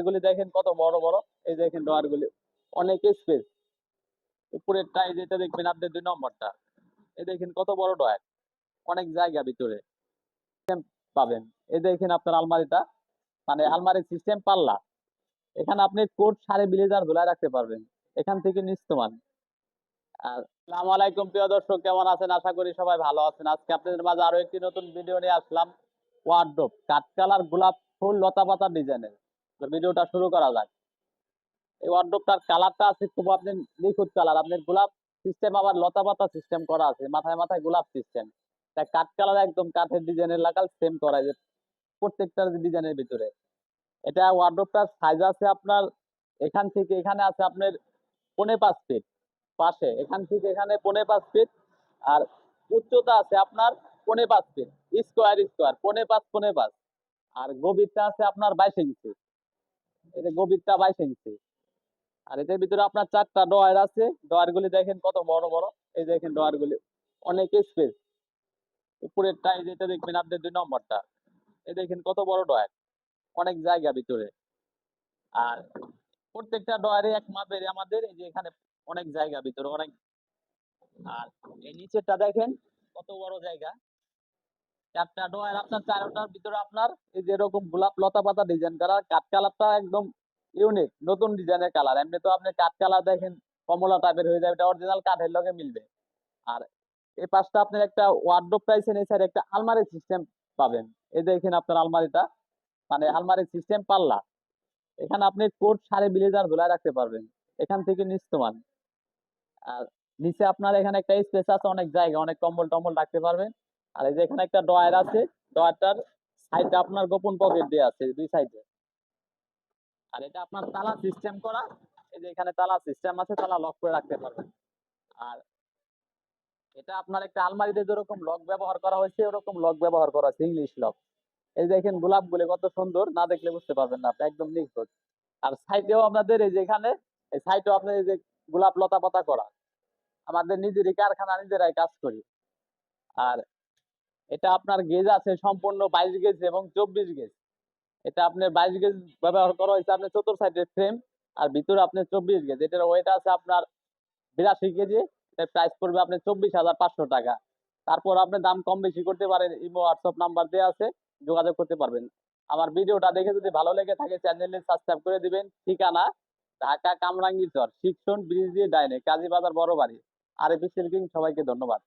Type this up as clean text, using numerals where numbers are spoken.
গুলি দেখেন কত বড় বড়। এই দেখেন ডয়ার গুলি অনেক স্পেস। উপরেরটা যেটা দেখবেন আপনি 2 নম্বরটা, এই দেখেন কত বড় ডয়ার, অনেক জায়গা ভিতরে পাবেন। এই দেখেন আপনার আলমারিটা, মানে আলমারির সিস্টেম পাল্লা। এখানে আপনি কোট সারে ব্লেজার ঝুলায় রাখতে পারবেন, এখান থেকে নিস্তমান। আর আসসালামু আলাইকুম প্রিয় দর্শক, কেমন আছেন? আশা করি সবাই ভালো আছেন। আজকে আপনাদের মাঝে আরো একটি নতুন ভিডিও নিয়ে আসলাম। ওয়ার্ডরোব কাঠ কালার গোলাপ ফুল লতা পাতা ডিজাইনের। তো ভিডিওটা শুরু করা যাক। এই ওয়ার্ডরোবটার কালারটা আছে খুব আপনি নিখুঁত কালার, আপনার গোলাপ সিস্টেম আবার লতা পাতা সিস্টেম করা আছে, মাথায় মাথায় গোলাপ সিস্টেম। তাই কাঠ কালার একদম কাঠের ডিজাইনের লাগাল সেম করা, যে প্রত্যেকটা ডিজাইনের ভিতরে। এটা ওয়ার্ডরোবটার সাইজ আছে আপনার এখান থেকে এখানে আছে আপনার 5.5 ফিট পাশে, এখান থেকে এখানে 5.5 ফিট। আর উচ্চতা আছে আপনার 5.5 ফিট, স্কোয়ার স্কোয়ার 5.5 আর গভীরটা আছে আপনার 22 ইঞ্চি। এটা গভীরটা 22 ইঞ্চি। আর এটার ভিতরে আপনার 4টা ডয়ার আছে। ডয়ার গুলি দেখেন কত বড় বড়। এই দেখেন ডয়ার গুলি অনেক স্পেস। উপরেরটা যেটা দেখবেন আপনি 2 নম্বরটা, এই দেখেন কত বড় ডয়ার, অনেক জায়গা ভিতরে। আর প্রত্যেকটা ডয়ারে এক মাপের আমাদের, এই যে এখানে অনেক জায়গা ভিতরে অনেক। আর এই নিচেরটা দেখেন কত বড় জায়গা। 4টা ডয়ার আপনার, 4টার ভিতরে আপনার এই যে এরকম গোলাপ লতা পাতা ডিজাইন করা। কাঠ কালারটা একদম ইউনিক নতুন ডিজাইনের কালার। এমনি তো আপনি কাঠ কালার দেখেন কমলা টাইপের হয়ে যাবে, এটা অরিজিনাল কাঠের লগে মিলবে। আর এই পাশটা আপনার একটা ওয়ার্ডরোব পাইছেন, এই সাইডে একটা আলমারি সিস্টেম পাবেন। এই দেখেন আপনার আলমারিটা, মানে আলমারির সিস্টেম পাল্লা। এখানে আপনি কোট সারে ব্লেজার ঝুলায় রাখতে পারবেন, এখান থেকে নিস্তমান। আর নিচে আপনার এখানে একটা স্পেস আছে, অনেক জায়গা, অনেক কম্বল টম্বল রাখতে পারবেন। আর এই যে এখানে একটা ড্রয়ার আছে, ড্রয়ারটার সাইডে আপনার গোপন পকেট দিয়ে আছে 2 সাইডে। আর এটা আপনার তালা সিস্টেম করা, এই যে এখানে তালা সিস্টেম আছে, তালা লক করে রাখতে পারবেন। আর এটা আপনার একটা আলমারিতে যেরকম লক ব্যবহার করা হয়েছে ওরকম লক ব্যবহার করা আছে, ইংলিশ লক। এই দেখেন গোলাপ গুলি কত সুন্দর, না দেখলে বুঝতে পারবেন না, আপনি একদম নিখুঁত। আর সাইডেও আপনাদের এই যে এখানে, এই সাইডেও আপনার এই যে গোলাপ লতা পাতা করা। আমাদের নিজেরই কারখানা, নিজেরাই কাজ করি। আর এটা আপনার গেজ আছে সম্পূর্ণ 22 গেজ এবং 24 গেজ। এটা আপনার 22 গেজ ব্যবহার করা হয়েছে আপনার চতুর সাইডের ফ্রেম। আর ভিতরে আপনার 24 গেজ, এটার ওয়েট আছে আপনার 82 কেজি। এটার প্রাইস পড়বে আপনার 24,500 টাকা। তারপর আপনি দাম কম বেশি করতে পারেন, ইমো হোয়াটসঅ্যাপ নাম্বার দেওয়া আছে, যোগাযোগ করতে পারবেন। আমার ভিডিওটা দেখে যদি ভালো লেগে থাকে চ্যানেলে সাবস্ক্রাইব করে দিবেন। ঠিকানা ঢাকা কামরাঙ্গীরচর শিক্ষণ ব্রিজ দিয়ে ডাইনে, কাজী বাজার বড় বাড়ি। আর এফ সিল্কিং। সবাইকে ধন্যবাদ।